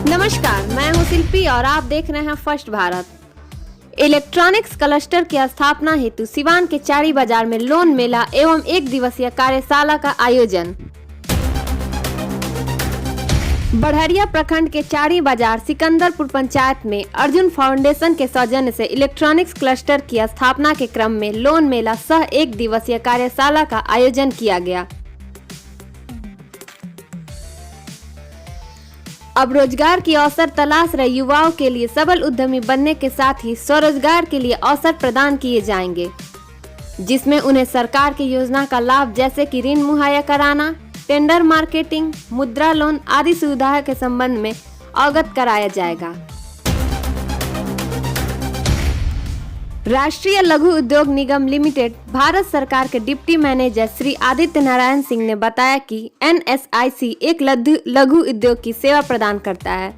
नमस्कार, मैं हूं शिल्पी और आप देख रहे हैं फर्स्ट भारत। इलेक्ट्रॉनिक्स क्लस्टर की स्थापना हेतु सिवान के चारी बाजार में लोन मेला एवं एक दिवसीय कार्यशाला का आयोजन। बढ़हरिया प्रखंड के चारी बाजार सिकंदरपुर पंचायत में अर्जुन फाउंडेशन के सौजन्य से इलेक्ट्रॉनिक्स क्लस्टर की स्थापना के क्रम में लोन मेला सह एक दिवसीय कार्यशाला का आयोजन किया गया। अब रोजगार की अवसर तलाश रहे युवाओं के लिए सबल उद्यमी बनने के साथ ही स्वरोजगार के लिए अवसर प्रदान किए जाएंगे, जिसमें उन्हें सरकार की योजना का लाभ जैसे कि ऋण मुहैया कराना, टेंडर मार्केटिंग, मुद्रा लोन आदि सुविधाओं के संबंध में अवगत कराया जाएगा। राष्ट्रीय लघु उद्योग निगम लिमिटेड भारत सरकार के डिप्टी मैनेजर श्री आदित्य नारायण सिंह ने बताया कि NSIC एक लघु उद्योग की सेवा प्रदान करता है,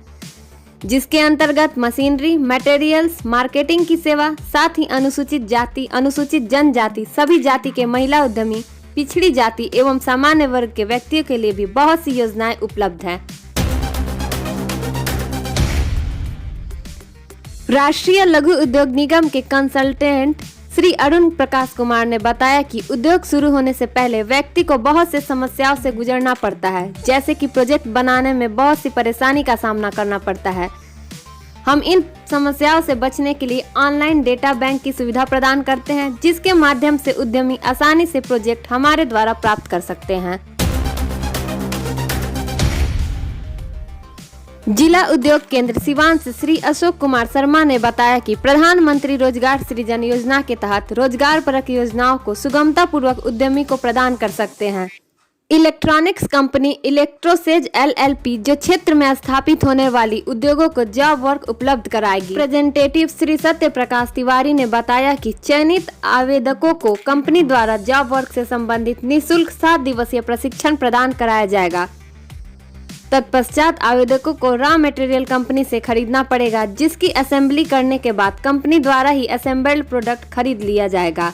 जिसके अंतर्गत मशीनरी, मटेरियल्स, मार्केटिंग की सेवा, साथ ही अनुसूचित जाति, अनुसूचित जनजाति, सभी जाति के महिला उद्यमी, पिछड़ी जाति एवं सामान्य वर्ग के व्यक्तियों के लिए भी बहुत सी योजनाएं उपलब्ध हैं। राष्ट्रीय लघु उद्योग निगम के कंसल्टेंट श्री अरुण प्रकाश कुमार ने बताया कि उद्योग शुरू होने से पहले व्यक्ति को बहुत से समस्याओं से गुजरना पड़ता है, जैसे कि प्रोजेक्ट बनाने में बहुत सी परेशानी का सामना करना पड़ता है। हम इन समस्याओं से बचने के लिए ऑनलाइन डेटा बैंक की सुविधा प्रदान करते हैं, जिसके माध्यम से उद्यमी आसानी से प्रोजेक्ट हमारे द्वारा प्राप्त कर सकते हैं। जिला उद्योग केंद्र सिवान से श्री अशोक कुमार शर्मा ने बताया कि प्रधानमंत्री रोजगार सृजन योजना के तहत रोजगार परक योजनाओं को सुगमता पूर्वक उद्यमी को प्रदान कर सकते हैं। इलेक्ट्रॉनिक्स कंपनी इलेक्ट्रोसेज LLP जो क्षेत्र में स्थापित होने वाली उद्योगों को जॉब वर्क उपलब्ध कराएगी। रिप्रेजेंटेटिव श्री सत्य प्रकाश तिवारी ने बताया कि चयनित आवेदकों को कंपनी द्वारा जॉब वर्क से संबंधित निःशुल्क 7 दिवसीय प्रशिक्षण प्रदान कराया जाएगा। तत्पश्चात आवेदकों को रॉ मटेरियल कंपनी से खरीदना पड़ेगा, जिसकी असेंबली करने के बाद कंपनी द्वारा ही असेंबल्ड प्रोडक्ट खरीद लिया जाएगा।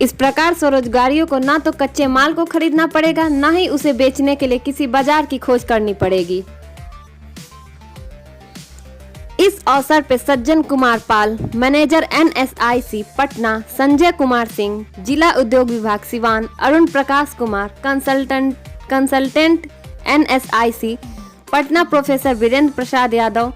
इस प्रकार स्वरोजगारियों को ना तो कच्चे माल को खरीदना पड़ेगा, ना ही उसे बेचने के लिए किसी बाजार की खोज करनी पड़ेगी। इस अवसर पर सज्जन कुमार पाल, मैनेजर NSIC पटना, संजय कुमार सिंह, जिला उद्योग विभाग Siwan, Arun Prakash Kumar, consultant NSIC Patna, professor Virendra Prasad Yadav,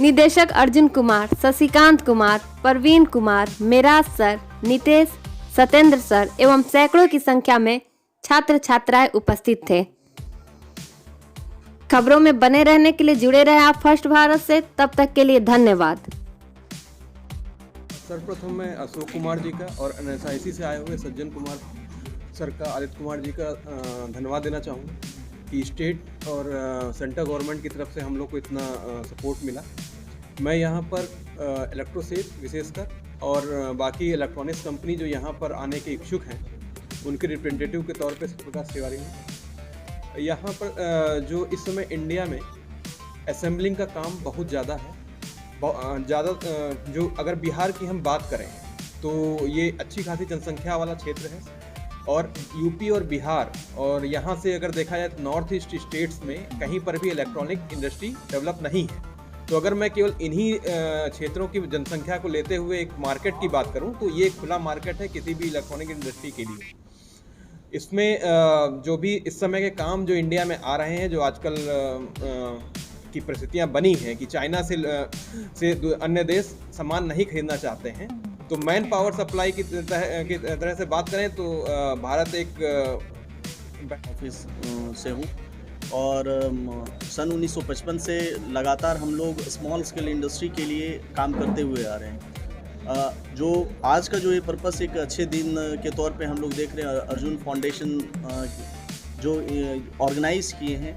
निदेशक अर्जुन कुमार, शशिकांत कुमार, परवीन कुमार, मेराज सर, नितेश, सत्येंद्र सर एवं सैकड़ों की संख्या में छात्र छात्राएं उपस्थित थे। खबरों में बने रहने के लिए जुड़े रहे आप फर्स्ट भारत से। तब तक के लिए धन्यवाद। सर्वप्रथम मैं अशोक कुमार जी का और NSIC से आए हुए सज्जन कुमार सर का, आदित्य कुमार जी का धन्यवाद देना चाहूँगा कि स्टेट और सेंट्रल गवर्नमेंट की तरफ से हम लोग को इतना सपोर्ट मिला। मैं यहाँ पर इलेक्ट्रोसेज विशेषकर और बाकी इलेक्ट्रॉनिक्स कंपनी जो यहाँ पर आने के इच्छुक हैं उनके रिप्रेजेंटेटिव के तौर पे प्रकाश तिवारी हूँ। यहाँ पर जो इस समय इंडिया में असेंबलिंग का काम बहुत ज़्यादा है, जो अगर बिहार की हम बात करें तो ये अच्छी खासी जनसंख्या वाला क्षेत्र है, और यूपी और बिहार और यहाँ से अगर देखा जाए तो नॉर्थ ईस्ट स्टेट्स में कहीं पर भी इलेक्ट्रॉनिक इंडस्ट्री डेवलप नहीं है। तो अगर मैं केवल इन्हीं क्षेत्रों की जनसंख्या को लेते हुए एक मार्केट की बात करूं तो ये एक खुला मार्केट है किसी भी इलेक्ट्रॉनिक इंडस्ट्री के लिए। इसमें जो भी इस समय के काम जो इंडिया में आ रहे हैं, जो आजकल की परिस्थितियां बनी हैं कि चाइना से अन्य देश सामान नहीं खरीदना चाहते हैं, तो मैन पावर सप्लाई की तरह से बात करें तो भारत एक ऑफिस से हूँ और सन 1955 से लगातार हम लोग स्मॉल स्केल इंडस्ट्री के लिए काम करते हुए आ रहे हैं। जो आज का जो ये पर्पस एक अच्छे दिन के तौर पे हम लोग देख रहे हैं, अर्जुन फाउंडेशन जो ऑर्गेनाइज किए हैं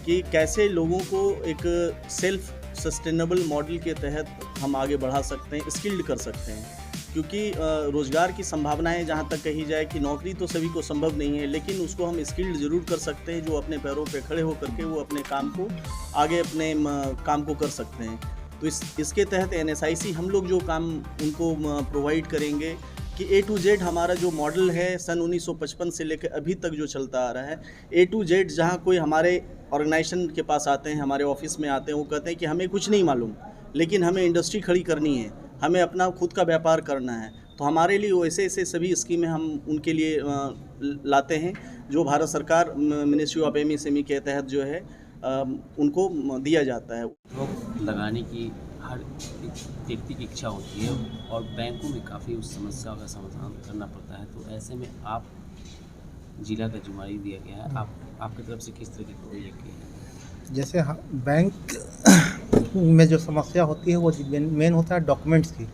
कि कैसे लोगों को एक सेल्फ सस्टेनेबल मॉडल के तहत हम आगे बढ़ा सकते हैं, स्किल्ड कर सकते हैं। क्योंकि रोज़गार की संभावनाएं जहां तक कही जाए कि नौकरी तो सभी को संभव नहीं है, लेकिन उसको हम स्किल्ड ज़रूर कर सकते हैं, जो अपने पैरों पे खड़े होकर के वो अपने काम को आगे अपने काम को कर सकते हैं। तो इसके तहत NSIC हम लोग जो काम उनको प्रोवाइड करेंगे कि A to Z हमारा जो मॉडल है सन 1955 से लेकर अभी तक जो चलता आ रहा है, A to Z जहाँ कोई हमारे ऑर्गेनाइजेशन के पास आते हैं, हमारे ऑफिस में आते हैं, वो कहते हैं कि हमें कुछ नहीं मालूम, लेकिन हमें इंडस्ट्री खड़ी करनी है, हमें अपना खुद का व्यापार करना है। तो हमारे लिए वैसे ऐसे सभी स्कीमें हम उनके लिए लाते हैं, जो भारत सरकार मिनिस्ट्री ऑफ एमएसएमई के तहत जो है उनको दिया जाता है। रोक लगाने की हर एक व्यक्ति की इच्छा होती है और बैंकों में काफ़ी उस समस्या का समाधान करना पड़ता है। तो ऐसे में आप जिला का जिम्मेदारी दिया गया है, आपकी तरफ से किस तरह की प्रोजेक्ट है? जैसे बैंक में जो समस्या होती है वो मेन होता है डॉक्यूमेंट्स की।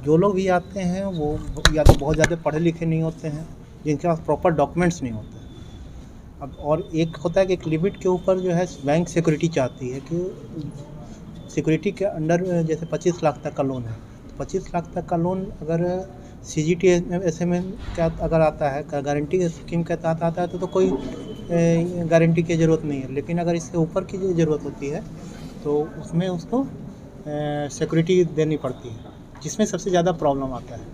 जो लोग भी आते हैं वो या तो बहुत ज़्यादा पढ़े लिखे नहीं होते हैं, जिनके पास प्रॉपर डॉक्यूमेंट्स नहीं होते। अब और एक होता है कि एक लिमिट के ऊपर जो है बैंक सिक्योरिटी चाहती है कि सिक्योरिटी के अंडर जैसे 25 लाख तक का लोन है, तो 25 लाख तक का लोन अगर CGT SMN का अगर आता है, गारंटी स्कीम के तहत आता है तो कोई गारंटी की ज़रूरत नहीं है। लेकिन अगर इससे ऊपर की ज़रूरत होती है तो उसमें उसको सिक्योरिटी देनी पड़ती है, जिसमें सबसे ज़्यादा प्रॉब्लम आता है।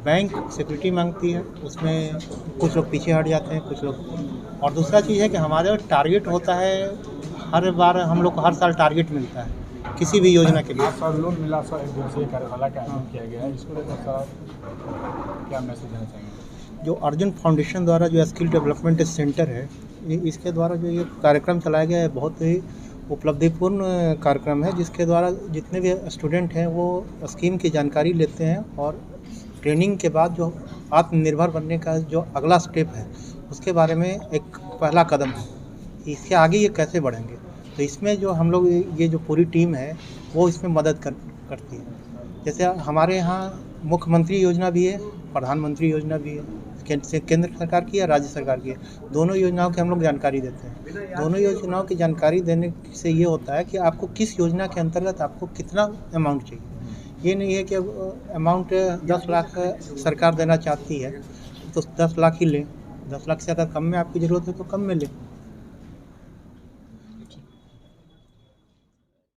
बैंक सिक्योरिटी मांगती है, उसमें कुछ लोग पीछे हट जाते हैं, कुछ लोग। और दूसरा चीज़ है कि हमारा टारगेट होता है, हर बार हम लोग को हर साल टारगेट मिलता है किसी भी योजना के लिए। सर लोन मिला, सर एक दिवसीय कार्यशाला का आयोजन किया गया है, इसको लेकर सर क्या मैसेज देना चाहेंगे? जो अर्जुन फाउंडेशन द्वारा जो स्किल डेवलपमेंट सेंटर है, इसके द्वारा जो ये कार्यक्रम चलाया गया है, बहुत ही उपलब्धिपूर्ण कार्यक्रम है, जिसके द्वारा जितने भी स्टूडेंट हैं वो स्कीम की जानकारी लेते हैं और ट्रेनिंग के बाद जो आत्मनिर्भर बनने का जो अगला स्टेप है उसके बारे में एक पहला कदम है, इसके आगे ये कैसे बढ़ेंगे। तो इसमें जो हम लोग ये जो पूरी टीम है वो इसमें मदद करती है। जैसे हमारे यहाँ मुख्यमंत्री योजना भी है, प्रधानमंत्री योजना भी है, केंद्र सरकार की या राज्य सरकार की है। दोनों योजनाओं की हम लोग जानकारी देते हैं। दोनों योजनाओं की जानकारी देने से ये होता है कि आपको किस योजना के अंतर्गत आपको कितना अमाउंट चाहिए। ये नहीं है कि अमाउंट 10 लाख सरकार देना चाहती है तो 10 लाख ही लें, 10 लाख से अगर कम में आपकी ज़रूरत है तो कम में लें।